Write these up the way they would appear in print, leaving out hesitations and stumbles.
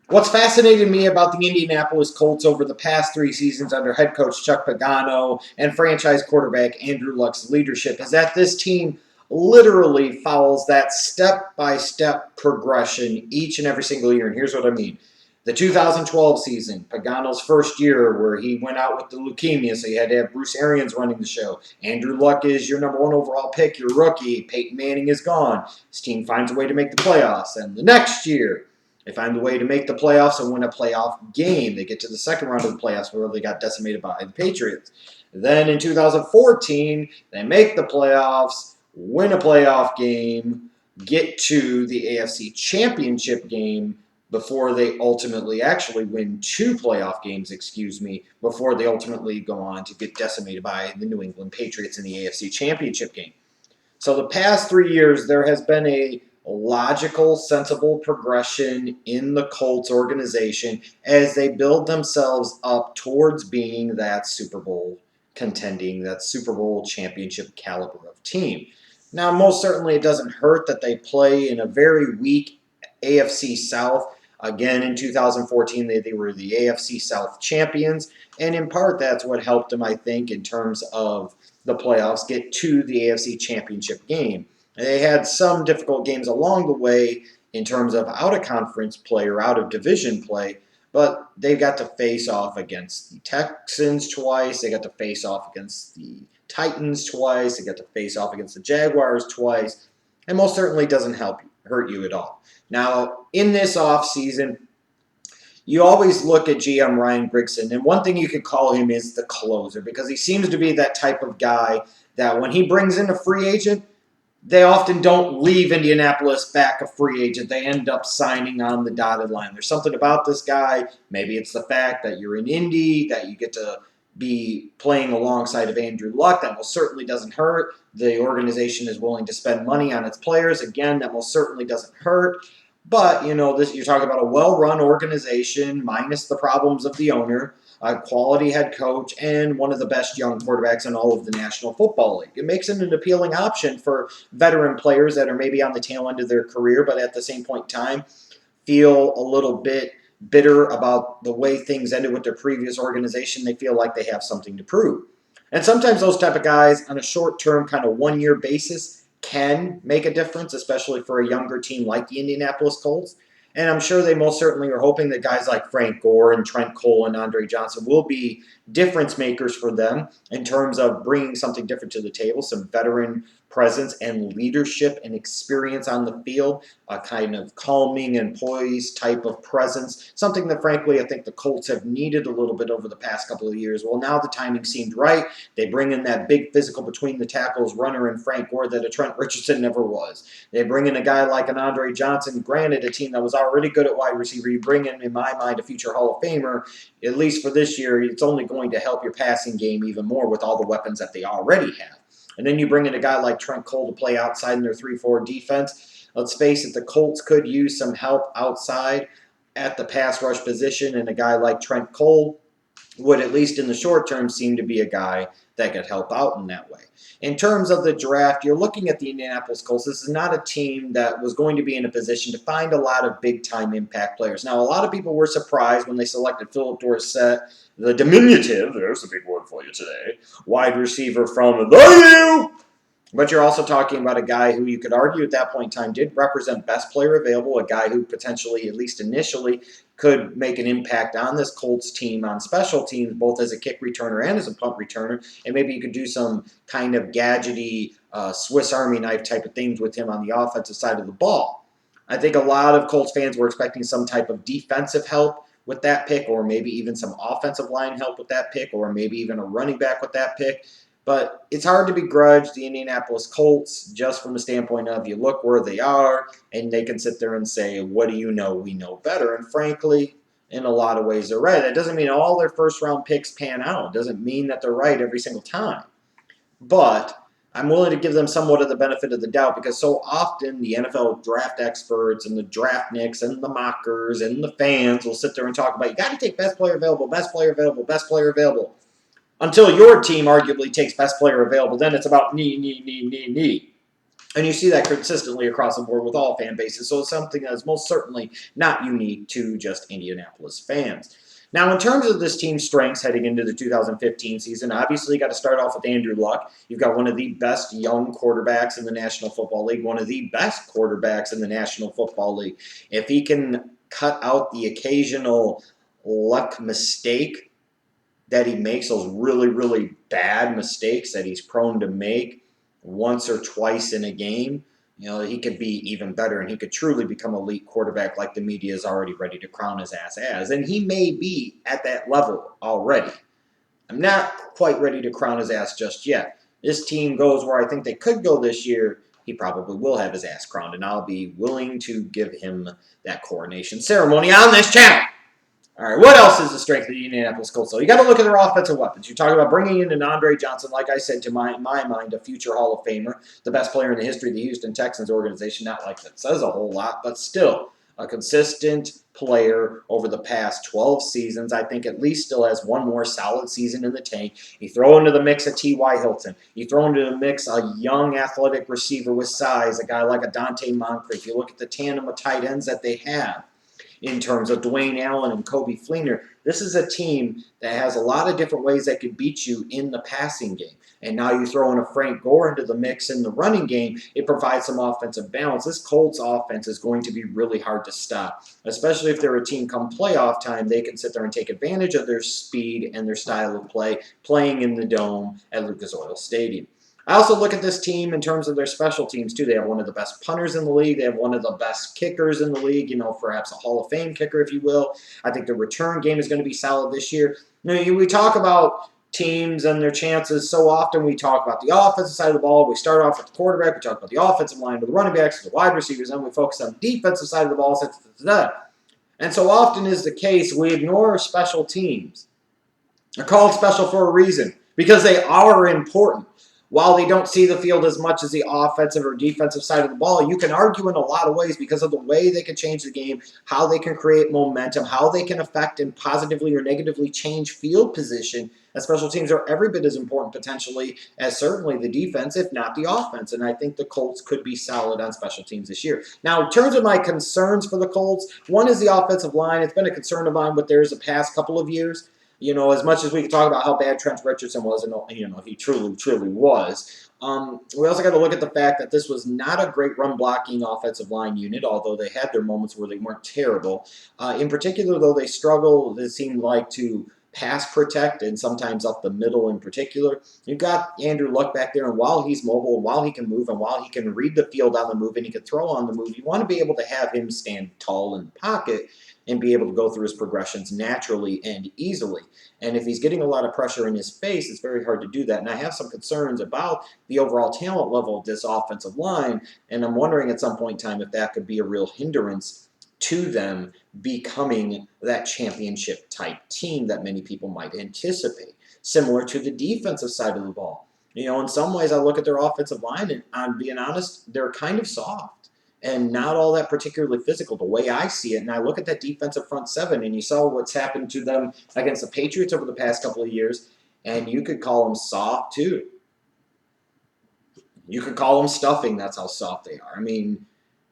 What's fascinated me about the Indianapolis Colts over the past 3 seasons under head coach Chuck Pagano and franchise quarterback Andrew Luck's leadership is that this team literally follows that step-by-step progression each and every single year. And here's what I mean. The 2012 season, Pagano's first year, where he went out with the leukemia, so you had to have Bruce Arians running the show. Andrew Luck is your number 1 overall pick, your rookie. Peyton Manning is gone. His team finds a way to make the playoffs. And the next year, they find a way to make the playoffs and win a playoff game. They get to the second round of the playoffs where they got decimated by the Patriots. Then in 2014, they make the playoffs, win a playoff game, get to the AFC Championship game before they ultimately actually win 2 playoff games, before they ultimately go on to get decimated by the New England Patriots in the AFC Championship game. So the past 3 years, there has been a logical, sensible progression in the Colts organization as they build themselves up towards being that Super Bowl contending, that Super Bowl championship caliber of team. Now, most certainly it doesn't hurt that they play in a very weak AFC South. Again, in 2014, they were the AFC South champions, and in part that's what helped them, I think, in terms of the playoffs, get to the AFC Championship game. They had some difficult games along the way in terms of out-of-conference play or out-of-division play, but they got to face off against the Texans twice. They got to face off against the Titans twice. They got to face off against the Jaguars twice. And most certainly doesn't hurt you at all. Now, in this offseason, you always look at GM Ryan Grigson, and one thing you could call him is the closer, because he seems to be that type of guy that when he brings in a free agent, they often don't leave Indianapolis back a free agent. They end up signing on the dotted line. There's something about this guy. Maybe it's the fact that you're in Indy, that you get to be playing alongside of Andrew Luck. That most certainly doesn't hurt. The organization is willing to spend money on its players. Again, that most certainly doesn't hurt. But, you're talking about a well-run organization minus the problems of the owner, a quality head coach, and one of the best young quarterbacks in all of the National Football League. It makes it an appealing option for veteran players that are maybe on the tail end of their career, but at the same point in time feel a little bit bitter about the way things ended with their previous organization. They feel like they have something to prove. And sometimes those type of guys on a short-term kind of one-year basis can make a difference, especially for a younger team like the Indianapolis Colts. And I'm sure they most certainly are hoping that guys like Frank Gore and Trent Cole and Andre Johnson will be difference makers for them in terms of bringing something different to the table, some veteran presence and leadership and experience on the field, a kind of calming and poised type of presence, something that frankly I think the Colts have needed a little bit over the past couple of years. Well, now the timing seemed right. They bring in that big physical between the tackles runner and Frank Gore that a Trent Richardson never was. They bring in a guy like an Andre Johnson, granted a team that was already good at wide receiver. You bring in my mind, a future Hall of Famer, at least for this year. It's only going to help your passing game even more with all the weapons that they already have. And then you bring in a guy like Trent Cole to play outside in their 3-4 defense. Let's face it, the Colts could use some help outside at the pass rush position, and a guy like Trent Cole would, at least in the short term, seem to be a guy that could help out in that way. In terms of the draft, you're looking at the Indianapolis Colts. This is not a team that was going to be in a position to find a lot of big-time impact players. Now, a lot of people were surprised when they selected Philip Dorsett, the diminutive, there's a big word for you today, wide receiver from the U. But you're also talking about a guy who you could argue at that point in time did represent best player available, a guy who potentially, at least initially, could make an impact on this Colts team on special teams, both as a kick returner and as a punt returner. And maybe you could do some kind of gadgety Swiss Army knife type of things with him on the offensive side of the ball. I think a lot of Colts fans were expecting some type of defensive help with that pick, or maybe even some offensive line help with that pick, or maybe even a running back with that pick. But it's hard to begrudge the Indianapolis Colts just from the standpoint of you look where they are, and they can sit there and say, what do you know? We know better. And frankly, in a lot of ways, they're right. That doesn't mean all their first-round picks pan out. It doesn't mean that they're right every single time. But I'm willing to give them somewhat of the benefit of the doubt because so often the NFL draft experts and the draftniks and the mockers and the fans will sit there and talk about, you got to take best player available, best player available, best player available. Until your team arguably takes best player available, then it's about knee. And you see that consistently across the board with all fan bases. So it's something that is most certainly not unique to just Indianapolis fans. Now, in terms of this team's strengths heading into the 2015 season, obviously you got to start off with Andrew Luck. You've got one of the best young quarterbacks in the National Football League, one of the best quarterbacks in the National Football League. If he can cut out the occasional luck mistake that he makes, those really, really bad mistakes that he's prone to make once or twice in a game, he could be even better, and he could truly become an elite quarterback like the media is already ready to crown his ass as. And he may be at that level already. I'm not quite ready to crown his ass just yet. This team goes where I think they could go this year, he probably will have his ass crowned, and I'll be willing to give him that coronation ceremony on this channel. All right, what else is the strength of the Indianapolis Colts? So you got to look at their offensive weapons. You talk about bringing in an Andre Johnson, like I said, to my mind, a future Hall of Famer, the best player in the history of the Houston Texans organization. Not like that says a whole lot, but still a consistent player over the past 12 seasons. I think at least still has one more solid season in the tank. You throw into the mix a T.Y. Hilton. You throw into the mix a young athletic receiver with size, a guy like a Dante Moncrief. You look at the tandem of tight ends that they have in terms of Dwayne Allen and Kobe Fleener. This is a team that has a lot of different ways that could beat you in the passing game. And now you throw in a Frank Gore into the mix in the running game, it provides some offensive balance. This Colts offense is going to be really hard to stop, especially if they're a team come playoff time. They can sit there and take advantage of their speed and their style of play, playing in the Dome at Lucas Oil Stadium. I also look at this team in terms of their special teams, too. They have one of the best punters in the league. They have one of the best kickers in the league, perhaps a Hall of Fame kicker, if you will. I think the return game is going to be solid this year. We talk about teams and their chances so often. We talk about the offensive side of the ball. We start off with the quarterback. We talk about the offensive line with the running backs, the wide receivers, and we focus on the defensive side of the ball. And so often is the case, we ignore special teams. They're called special for a reason, because they are important. While they don't see the field as much as the offensive or defensive side of the ball, you can argue in a lot of ways because of the way they can change the game, how they can create momentum, how they can affect and positively or negatively change field position. And special teams are every bit as important potentially as certainly the defense, if not the offense. And I think the Colts could be solid on special teams this year. Now, in terms of my concerns for the Colts, one is the offensive line. It's been a concern of mine with theirs the past couple of years. As much as we can talk about how bad Trent Richardson was, and he truly, truly was, we also got to look at the fact that this was not a great run-blocking offensive line unit, although they had their moments where they weren't terrible. In particular, though, they struggled, it seemed like, to pass protect, and sometimes up the middle in particular. You've got Andrew Luck back there, and while he's mobile, and while he can move, and while he can read the field on the move, and he can throw on the move, you want to be able to have him stand tall in the pocket and be able to go through his progressions naturally and easily. And if he's getting a lot of pressure in his face, it's very hard to do that. And I have some concerns about the overall talent level of this offensive line, and I'm wondering at some point in time if that could be a real hindrance to them becoming that championship-type team that many people might anticipate, similar to the defensive side of the ball. In some ways, I look at their offensive line, and I'm being honest, they're kind of soft and not all that particularly physical the way I see it. And I look at that defensive front seven, and you saw what's happened to them against the Patriots over the past couple of years, and you could call them soft too. You could call them stuffing. That's how soft they are. I mean,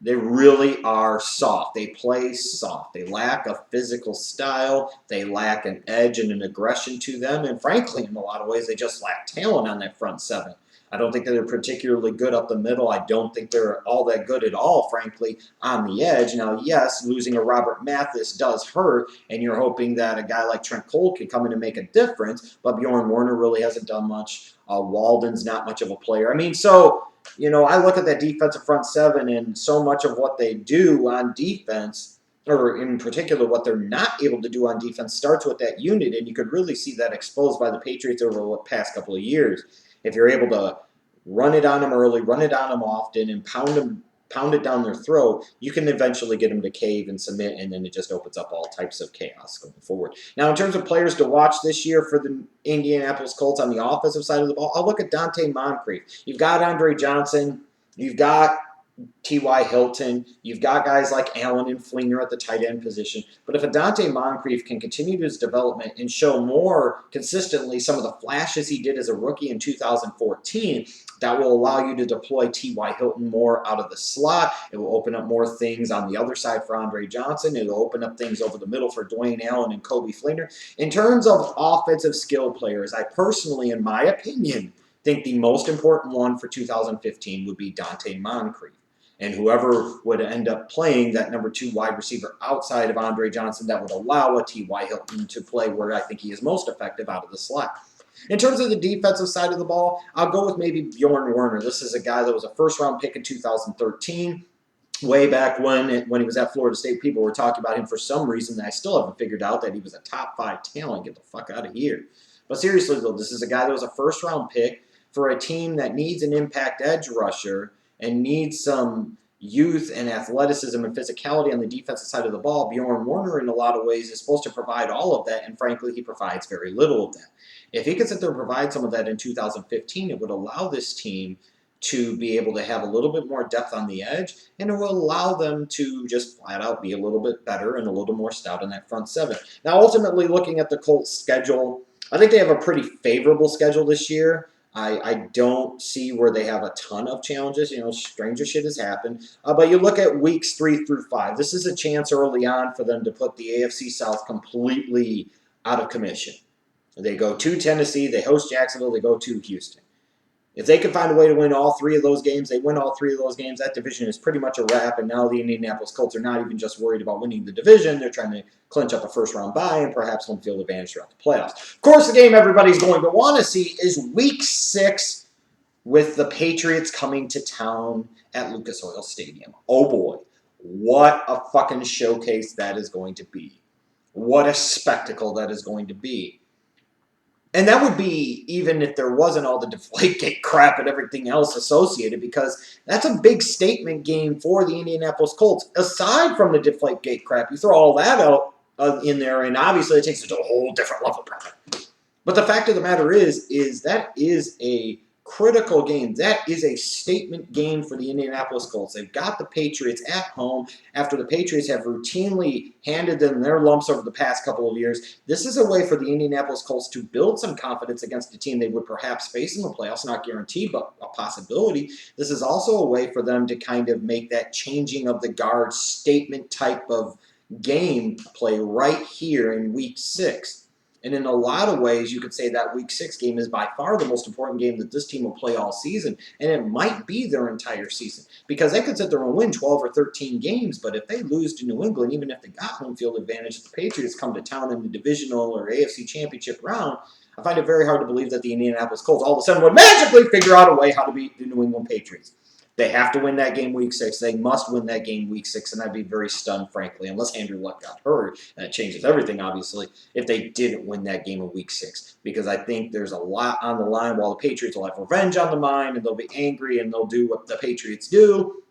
they really are soft. They play soft. They lack a physical style. They lack an edge and an aggression to them. And frankly, in a lot of ways, they just lack talent on that front seven. I don't think that they're particularly good up the middle. I don't think they're all that good at all, frankly, on the edge. Now, yes, losing a Robert Mathis does hurt, and you're hoping that a guy like Trent Cole can come in and make a difference, but Bjorn Werner really hasn't done much. Walden's not much of a player. I mean, so, I look at that defensive front seven, and so much of what they do on defense, or in particular what they're not able to do on defense, starts with that unit, and you could really see that exposed by the Patriots over the past couple of years. If you're able to run it on them early, run it on them often, and pound it down their throat, you can eventually get them to cave and submit, and then it just opens up all types of chaos going forward. Now, in terms of players to watch this year for the Indianapolis Colts on the offensive side of the ball, I'll look at Dante Moncrief. You've got Andre Johnson. You've got T.Y. Hilton. You've got guys like Allen and Fleener at the tight end position. But if Adante Moncrief can continue his development and show more consistently some of the flashes he did as a rookie in 2014, that will allow you to deploy T.Y. Hilton more out of the slot. It will open up more things on the other side for Andre Johnson. It will open up things over the middle for Dwayne Allen and Kobe Fleener. In terms of offensive skill players, I personally, in my opinion, think the most important one for 2015 would be Dante Moncrief. And whoever would end up playing that number 2 wide receiver outside of Andre Johnson, that would allow a T.Y. Hilton to play where I think he is most effective out of the slot. In terms of the defensive side of the ball, I'll go with maybe Bjorn Werner. This is a guy that was a first-round pick in 2013. Way back when he was at Florida State, people were talking about him for some reason that I still haven't figured out, that he was a top 5 talent. Get the fuck out of here. But seriously, though, this is a guy that was a first-round pick for a team that needs an impact edge rusher and needs some youth and athleticism and physicality on the defensive side of the ball. Bjorn Werner, in a lot of ways, is supposed to provide all of that, and frankly, he provides very little of that. If he could sit there and provide some of that in 2015, it would allow this team to be able to have a little bit more depth on the edge, and it will allow them to just flat out be a little bit better and a little more stout in that front seven. Now, ultimately, looking at the Colts' schedule, I think they have a pretty favorable schedule this year. I don't see where they have a ton of challenges. You know, stranger shit has happened. But you look at weeks 3 through 5. This is a chance early on for them to put the AFC South completely out of commission. They go to Tennessee, they host Jacksonville, they go to Houston. If they can find a way to win all 3 of those games, they win all 3 of those games, that division is pretty much a wrap, and now the Indianapolis Colts are not even just worried about winning the division. They're trying to clinch up a first-round bye and perhaps home field advantage throughout the playoffs. Of course, the game everybody's going to want to see is Week 6 with the Patriots coming to town at Lucas Oil Stadium. Oh, boy. What a fucking showcase that is going to be. What a spectacle that is going to be. And that would be even if there wasn't all the Deflategate crap and everything else associated, because that's a big statement game for the Indianapolis Colts. Aside from the Deflategate crap, you throw all that out in there, and obviously it takes it to a whole different level. But the fact of the matter is that is a critical game. That is a statement game for the Indianapolis Colts. They've got the Patriots at home after the Patriots have routinely handed them their lumps over the past couple of years. This is a way for the Indianapolis Colts to build some confidence against a team they would perhaps face in the playoffs, not guaranteed, but a possibility. This is also a way for them to kind of make that changing of the guard statement type of game play right here in Week 6. And in a lot of ways, you could say that Week 6 game is by far the most important game that this team will play all season. And it might be their entire season. Because they could sit there and win 12 or 13 games, but if they lose to New England, even if they got home field advantage, if the Patriots come to town in the divisional or AFC championship round, I find it very hard to believe that the Indianapolis Colts all of a sudden would magically figure out a way how to beat the New England Patriots. They have to win that game Week 6. They must win that game Week 6, and I'd be very stunned, frankly, unless Andrew Luck got hurt, and it changes everything, obviously, if they didn't win that game in Week 6, because I think there's a lot on the line. While the Patriots will have revenge on the mind, and they'll be angry, and they'll do what the Patriots do,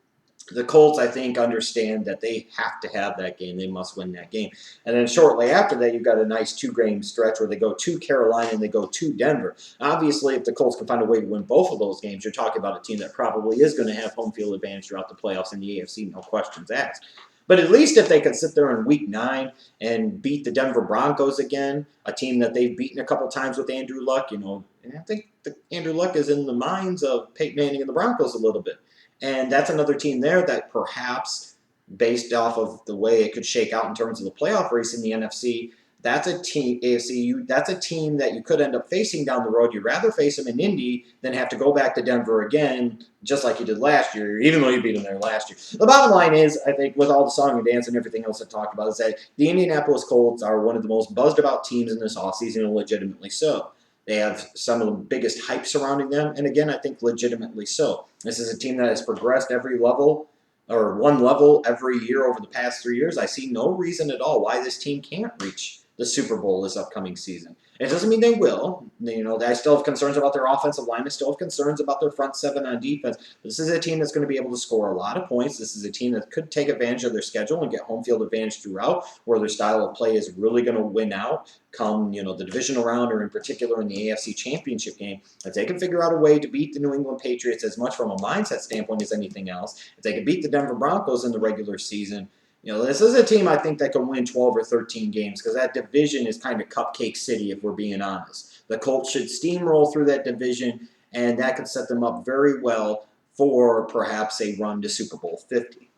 the Colts, I think, understand that they have to have that game. They must win that game. And then shortly after that, you've got a nice 2-game stretch where they go to Carolina and they go to Denver. Obviously, if the Colts can find a way to win both of those games, you're talking about a team that probably is going to have home field advantage throughout the playoffs in the AFC, no questions asked. But at least if they can sit there in Week 9 and beat the Denver Broncos again, a team that they've beaten a couple times with Andrew Luck, and I think Andrew Luck is in the minds of Peyton Manning and the Broncos a little bit. And that's another team there that perhaps, based off of the way it could shake out in terms of the playoff race in the NFC, that's a team, AFC, that's a team that you could end up facing down the road. You'd rather face them in Indy than have to go back to Denver again, just like you did last year, even though you beat them there last year. The bottom line is, I think, with all the song and dance and everything else I talked about, is that the Indianapolis Colts are one of the most buzzed about teams in this offseason, and legitimately so. They have some of the biggest hype surrounding them, and again, I think legitimately so. This is a team that has progressed every level, or one level every year over the past 3 years. I see no reason at all why this team can't reach the Super Bowl this upcoming season. It doesn't mean they will. I still have concerns about their offensive line. I still have concerns about their front seven on defense. This is a team that's going to be able to score a lot of points. This is a team that could take advantage of their schedule and get home field advantage throughout, where their style of play is really going to win out come, the divisional round, or in particular in the AFC Championship game. If they can figure out a way to beat the New England Patriots as much from a mindset standpoint as anything else, if they can beat the Denver Broncos in the regular season, this is a team I think that can win 12 or 13 games, because that division is kind of cupcake city, if we're being honest. The Colts should steamroll through that division, and that could set them up very well for perhaps a run to Super Bowl 50.